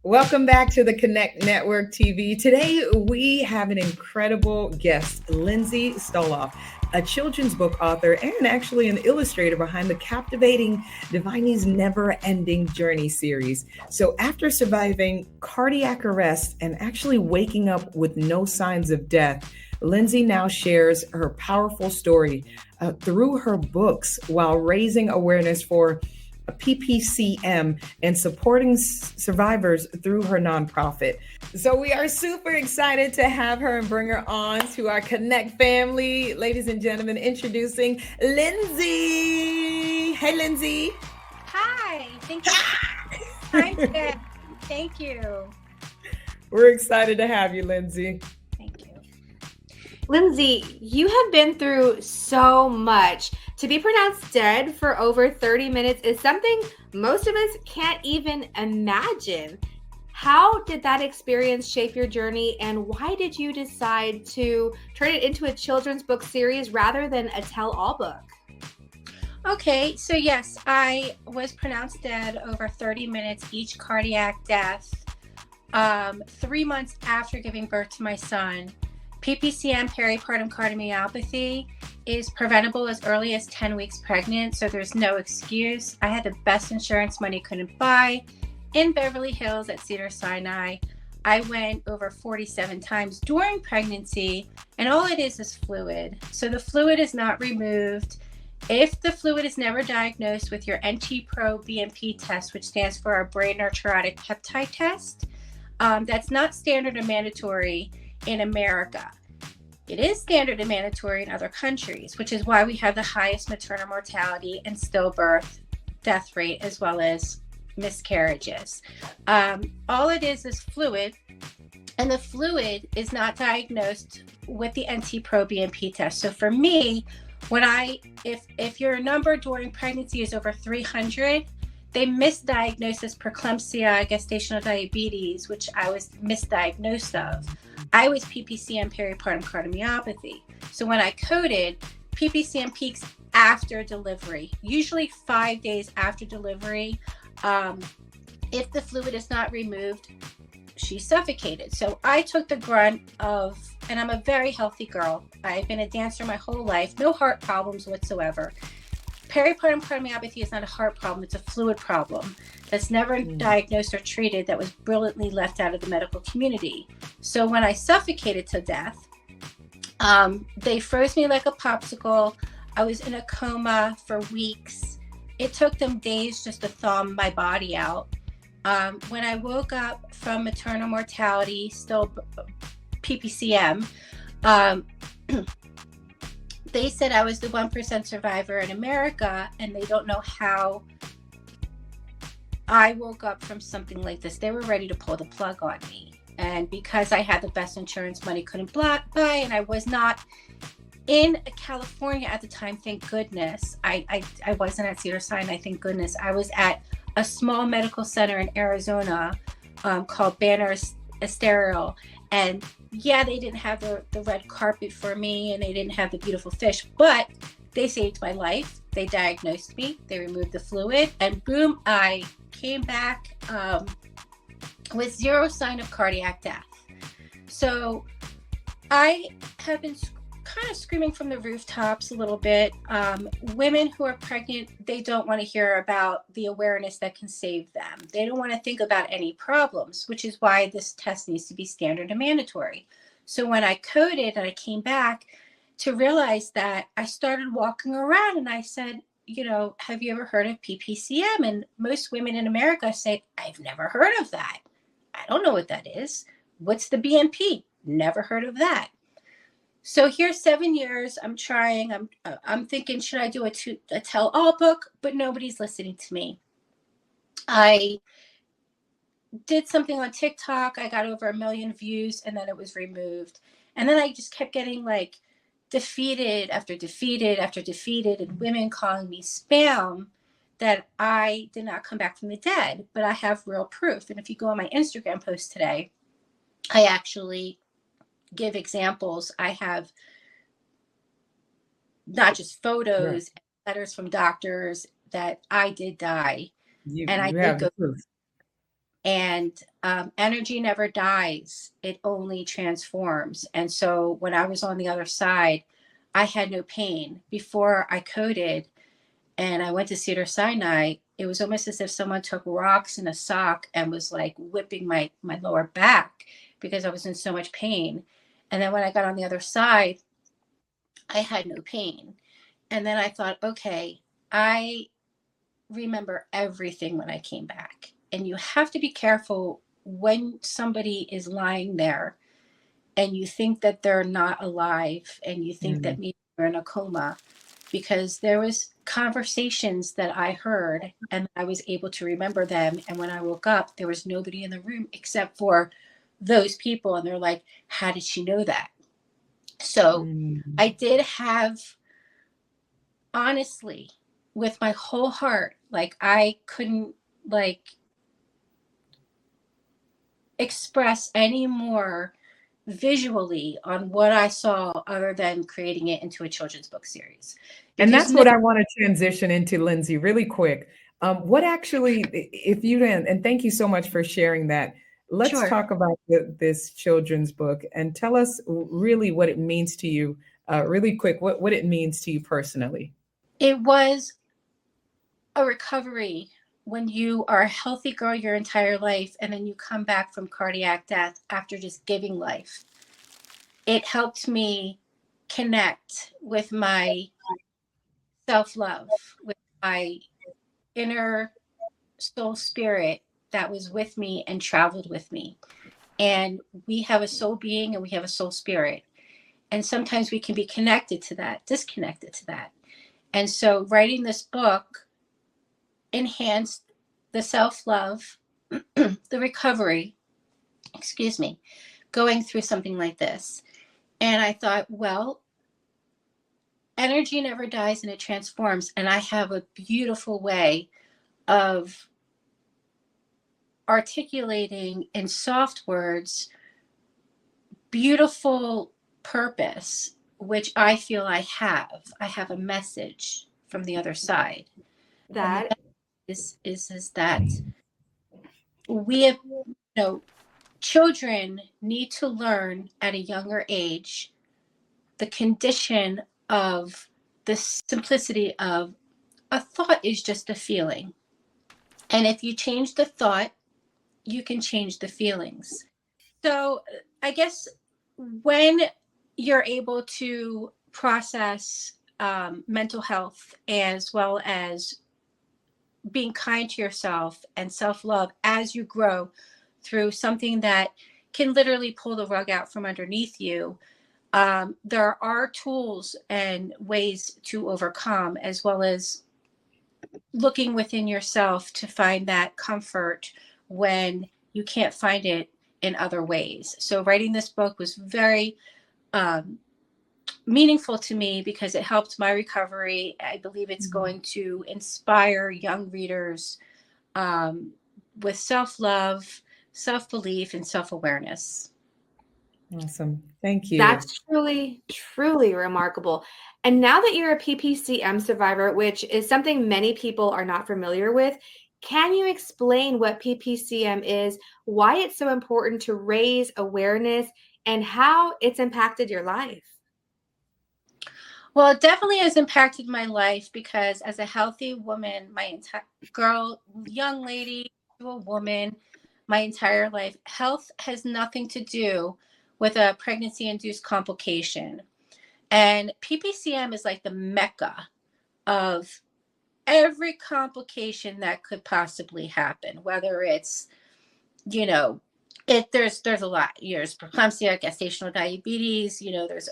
Welcome back to the Connect Network TV. Today, we have an incredible guest, Lindsay Staloff, a children's book author and actually an illustrator behind the captivating Diviny's Never Ending Journey series. So, after surviving cardiac arrest and actually waking up with no signs of death, Lindsay now shares her powerful story through her books while raising awareness for PPCM and supporting survivors through her nonprofit. So we are super excited to have her and bring her on to our Connect family. Ladies and gentlemen, introducing Lindsay. Hey, Lindsay. Hi, thank you. Hi, Jen. Thank you. We're excited to have you, Lindsay. Thank you. Lindsay, you have been through so much. To be pronounced dead for over 30 minutes is something most of us can't even imagine. How did that experience shape your journey, and why did you decide to turn it into a children's book series rather than a tell-all book? Okay, so yes, I was pronounced dead over 30 minutes each cardiac death 3 months after giving birth to my son. PPCM, peripartum cardiomyopathy, is preventable as early as 10 weeks pregnant, so there's no excuse. I had the best insurance money couldn't buy in Beverly Hills at Cedars-Sinai. I went over 47 times during pregnancy, and all it is fluid. So the fluid is not removed. If the fluid is never diagnosed with your NT-proBNP test, which stands for our brain natriuretic peptide test, that's not standard or mandatory in America. It is standard and mandatory in other countries, which is why we have the highest maternal mortality and stillbirth death rate, as well as miscarriages. All it is fluid, and the fluid is not diagnosed with the NT-proBNP test. So for me, if your number during pregnancy is over 300, they misdiagnosed as preeclampsia, gestational diabetes, which I was misdiagnosed of. I was PPCM, peripartum cardiomyopathy. So when I coded, PPCM peaks after delivery, usually 5 days after delivery. If the fluid is not removed, she's suffocated. So I took the grunt of, and I'm a very healthy girl. I've been a dancer my whole life, no heart problems whatsoever. Peripartum cardiomyopathy is not a heart problem, it's a fluid problem that's never diagnosed or treated, that was brilliantly left out of the medical community. So when I suffocated to death, they froze me like a popsicle. I was in a coma for weeks. It took them days just to thaw my body out. When I woke up from maternal mortality, still PPCM, they said I was the 1% survivor in America, and they don't know how I woke up from something like this. They were ready to pull the plug on me. And because I had the best insurance money couldn't buy, and I was not in California at the time, thank goodness. I wasn't at Cedars-Sinai, thank goodness. I was at a small medical center in Arizona called Banner Estero. And yeah, they didn't have the red carpet for me, and they didn't have the beautiful fish, but they saved my life. They diagnosed me, they removed the fluid, and boom, I came back with zero sign of cardiac death. So I have been kind of screaming from the rooftops a little bit. Women who are pregnant, they don't want to hear about the awareness that can save them. They don't want to think about any problems, which is why this test needs to be standard and mandatory. So when I coded and I came back to realize that, I started walking around and I said, have you ever heard of PPCM? And most women in America say, I've never heard of that. I don't know what that is. What's the BNP? Never heard of that. So here's 7 years. I'm trying. I'm thinking, should I do a tell-all book? But nobody's listening to me. I did something on TikTok. I got over 1 million views, and then it was removed. And then I just kept getting defeated after defeated after defeated, and women calling me spam that I did not come back from the dead. But I have real proof. And if you go on my Instagram post today, I actually give examples. I have not just photos, and letters from doctors that I did die, and I did go. Proof. And energy never dies. It only transforms. And so when I was on the other side, I had no pain. Before I coded and I went to Cedars-Sinai, it was almost as if someone took rocks in a sock and was like whipping my lower back because I was in so much pain. And then when I got on the other side, I had no pain. And then I thought, okay, I remember everything when I came back. And you have to be careful when somebody is lying there and you think that they're not alive and you think that maybe they're in a coma, because there was conversations that I heard and I was able to remember them. And when I woke up, there was nobody in the room except for those people. And they're like, how did she know that? So I did have, honestly, with my whole heart, like I couldn't like express any more visually on what I saw other than creating it into a children's book series. And Because that's what I want to transition into, Lindsay, really quick. What actually, if you didn't, and thank you so much for sharing that. Let's sure, talk about this children's book and tell us really what it means to you, really quick, what it means to you personally. it was a recovery when you are a healthy girl your entire life and then you come back from cardiac death after just giving life. It helped me connect with my self-love, with my inner soul spirit that was with me and traveled with me. And we have a soul being and we have a soul spirit. And sometimes we can be connected to that, disconnected to that. And so writing this book enhanced the self-love, the recovery, excuse me, going through something like this. And I thought, well, energy never dies and it transforms. And I have a beautiful way of articulating in soft words beautiful purpose, which I feel I have. I have a message from the other side. And the That message is that we have, children need to learn at a younger age the condition of the simplicity of a thought is just a feeling. And if you change the thought, you can change the feelings. So I guess when you're able to process mental health as well as being kind to yourself and self-love as you grow through something that can literally pull the rug out from underneath you, there are tools and ways to overcome, as well as looking within yourself to find that comfort when you can't find it in other ways. So writing this book was very meaningful to me because it helped my recovery. I believe it's going to inspire young readers with self-love, self-belief, and self-awareness. Awesome. Thank you. That's truly, truly remarkable. And now that you're a PPCM survivor, which is something many people are not familiar with, can you explain what PPCM is, why it's so important to raise awareness, and how it's impacted your life? Well, it definitely has impacted my life because as a healthy woman, my entire young lady to a woman, my entire life, health has nothing to do with a pregnancy induced complication. And PPCM is like the mecca of every complication that could possibly happen, whether it's, you know, there's a lot. There's preeclampsia, gestational diabetes, there's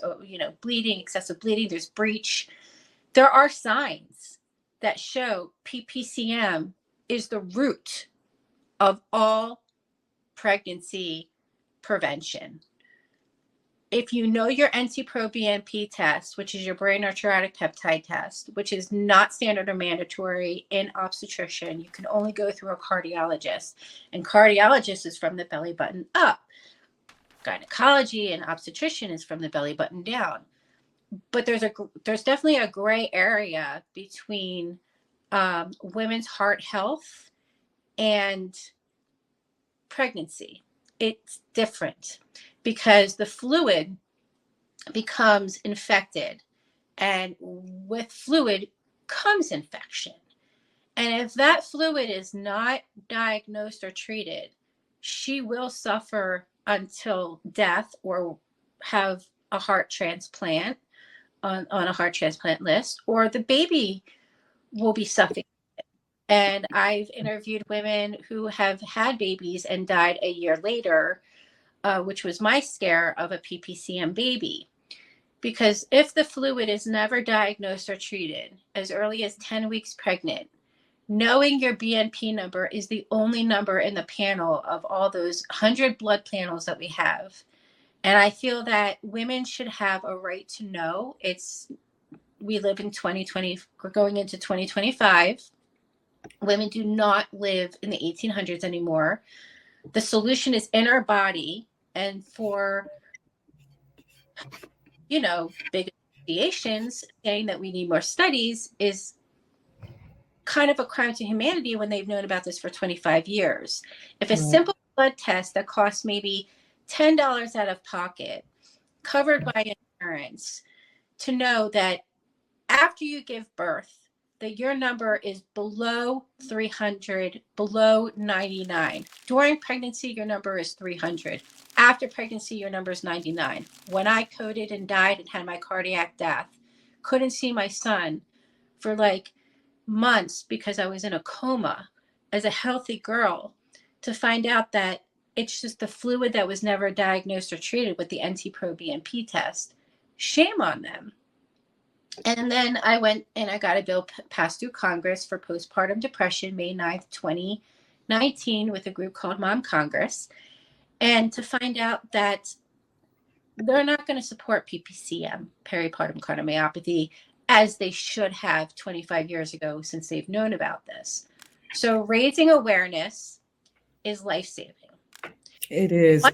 bleeding, excessive bleeding, there's breach. There are signs that show PPCM is the root of all pregnancy prevention. If you know your NT-proBNP test, which is your brain natriuretic peptide test, which is not standard or mandatory in obstetrician, you can only go through a cardiologist. And cardiologist is from the belly button up. Gynecology and obstetrician is from the belly button down. But there's definitely a gray area between women's heart health and pregnancy, it's different because the fluid becomes infected, and with fluid comes infection. And if that fluid is not diagnosed or treated, she will suffer until death or have a heart transplant on a heart transplant list, or the baby will be suffocated. And I've interviewed women who have had babies and died a year later, which was my scare of a PPCM baby. Because if the fluid is never diagnosed or treated as early as 10 weeks pregnant, knowing your BNP number is the only number in the panel of all those 100 blood panels that we have. And I feel that women should have a right to know. We live in 2020, we're going into 2025. Women do not live in the 1800s anymore. The solution is in our body. And for, big associations saying that we need more studies is kind of a crime to humanity when they've known about this for 25 years. If a simple blood test that costs maybe $10 out of pocket, covered by insurance, to know that after you give birth, that your number is below 300, below 99. During pregnancy, your number is 300. After pregnancy, your number is 99. When I coded and died and had my cardiac death, couldn't see my son for like months because I was in a coma as a healthy girl, to find out that it's just the fluid that was never diagnosed or treated with the NT-proBNP test. Shame on them. And then I went and I got a bill passed through Congress for postpartum depression, May 9th, 2019, with a group called Mom Congress. And to find out that they're not going to support PPCM, peripartum cardiomyopathy, as they should have 25 years ago, since they've known about this. So raising awareness is life-saving. It is.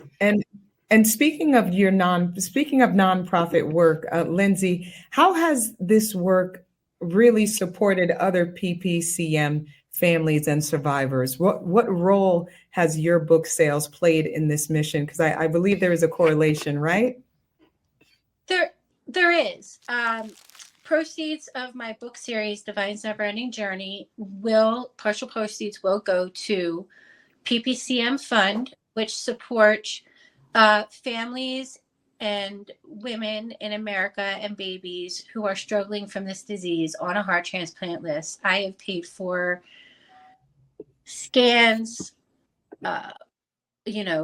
And speaking of nonprofit work, Lindsay, how has this work really supported other PPCM families and survivors? What role has your book sales played in this mission? Because I believe there is a correlation, right? There is. Proceeds of my book series, Divine's Never-Ending Journey, partial proceeds will go to PPCM Fund, which supports families and women in America and babies who are struggling from this disease on a heart transplant list. I have paid for scans,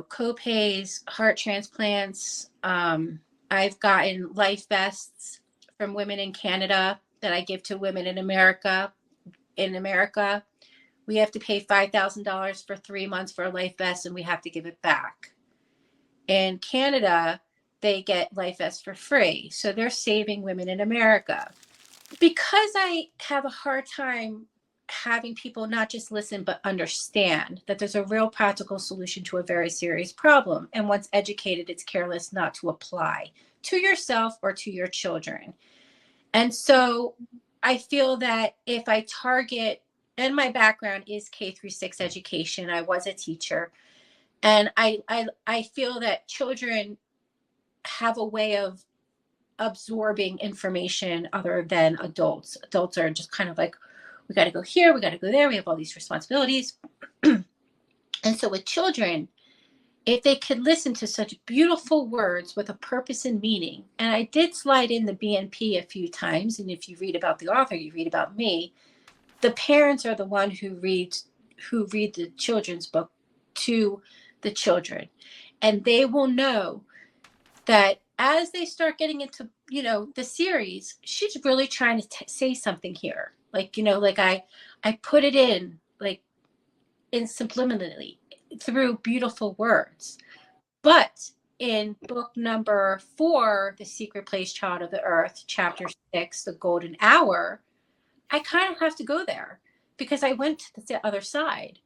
co-pays, heart transplants. I've gotten life vests from women in Canada that I give to women in America. In America, we have to pay $5,000 for 3 months for a life vest, and we have to give it back. In Canada, they get life vests for free. So they're saving women in America. Because I have a hard time having people not just listen, but understand that there's a real practical solution to a very serious problem. And once educated, it's careless not to apply to yourself or to your children. And so I feel that if I target, and my background is K-6 education, I was a teacher, and I feel that children have a way of absorbing information other than adults. Adults are just kind of like, we got to go here, we got to go there, we have all these responsibilities. And so with children, if they could listen to such beautiful words with a purpose and meaning, and I did slide in the BNP a few times, and if you read about the author, you read about me, the parents are the one who read the children's book to the children. And they will know that as they start getting into, the series, she's really trying to say something here. Like, I put it in, like, in subliminally through beautiful words. But in book number 4, The Secret Place, Child of the Earth, chapter 6, The Golden Hour, I kind of have to go there because I went to the other side,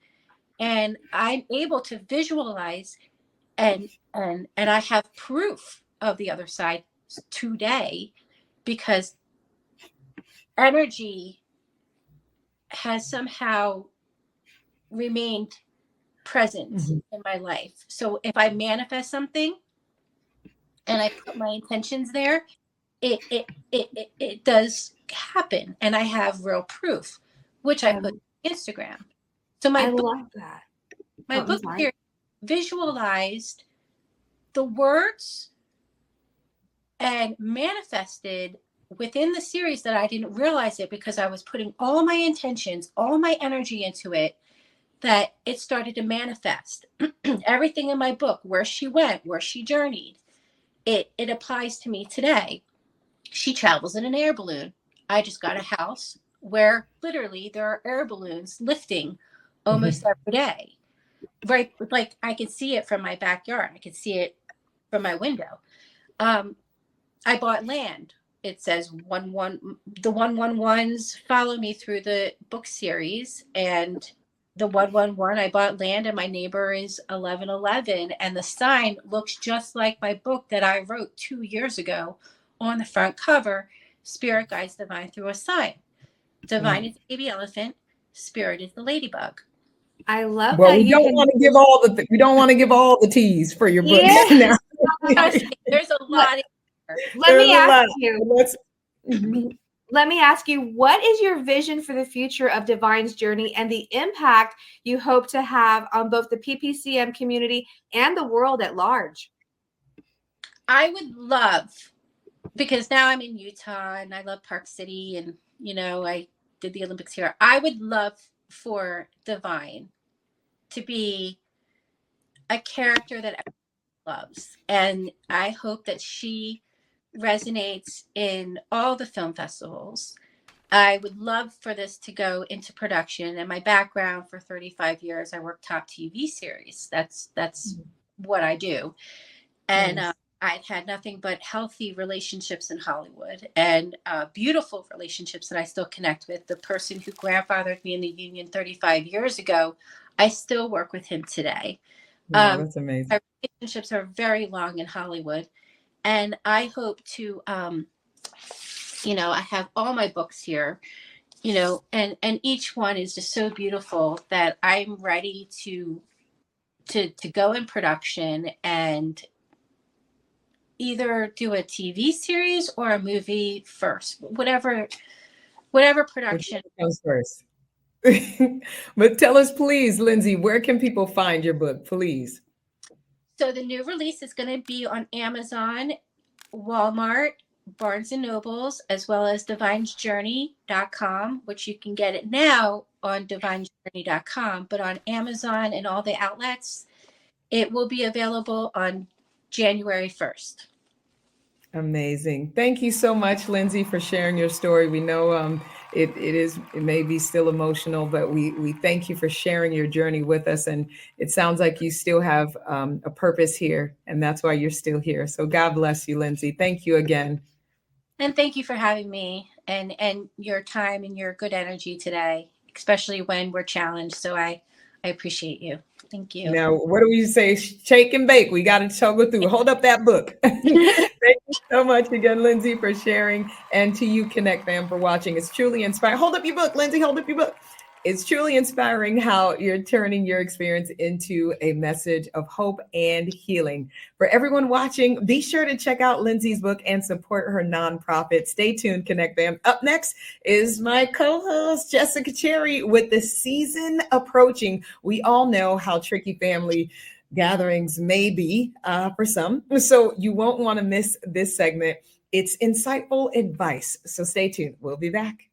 and I'm able to visualize and I have proof of the other side today, because energy has somehow remained present in my life. So if I manifest something and I put my intentions there, it does happen. And I have real proof, which I put on Instagram. So I love that. My book here visualized the words and manifested within the series that I didn't realize it because I was putting all my intentions, all my energy into it, that it started to manifest. Everything in my book, where she went, where she journeyed, it applies to me today. She travels in an air balloon. I just got a house where literally there are air balloons lifting almost every day. Right, like I could see it from my backyard. I could see it from my window. I bought land. It says the 111s follow me through the book series, and the 111, I bought land, and my neighbor is 1111, and the sign looks just like my book that I wrote 2 years ago on the front cover. Spirit guides divine through a sign. Divine is the baby elephant. Spirit is the ladybug. I love well, that. We don't want to give all the teas for your book. Yes. Now. There's a lot. Let me ask you, what is your vision for the future of Divine's journey and the impact you hope to have on both the PPCM community and the world at large? I would love, because now I'm in Utah and I love Park City, and I did the Olympics here. I would love for Divine to be a character that everyone loves, and I hope that she resonates in all the film festivals. I would love for this to go into production. And my background for 35 years, I worked top TV series. That's what I do. And I've had nothing but healthy relationships in Hollywood, and beautiful relationships that I still connect with. The person who grandfathered me in the union 35 years ago, I still work with him today. Wow, that's amazing. Our relationships are very long in Hollywood. And I hope to, I have all my books here, and each one is just so beautiful that I'm ready to go in production and either do a TV series or a movie first, whatever production comes first. But tell us, please, Lindsay, where can people find your book, please? So the new release is going to be on Amazon, Walmart, Barnes & Nobles, as well as divinesjourney.com, which you can get it now on divinesjourney.com, but on Amazon and all the outlets, it will be available on January 1st. Amazing. Thank you so much, Lindsay, for sharing your story. We know it may be still emotional, but we thank you for sharing your journey with us. And it sounds like you still have a purpose here, and that's why you're still here. So God bless you, Lindsay. Thank you again. And thank you for having me and your time and your good energy today, especially when we're challenged. So I appreciate you. Thank you. Now, what do we say? Shake and bake. We got to go through. Hold up that book. Thank you so much again, Lindsay, for sharing. And to you, Connect fam, for watching. It's truly inspiring. Hold up your book, Lindsay. Hold up your book. It's truly inspiring how you're turning your experience into a message of hope and healing. For everyone watching, be sure to check out Lindsay's book and support her nonprofit. Stay tuned, Connect fam. Up next is my co-host, Jessica Cherry, with the season approaching. We all know how tricky family gatherings may be for some, so you won't want to miss this segment. It's insightful advice. So stay tuned. We'll be back.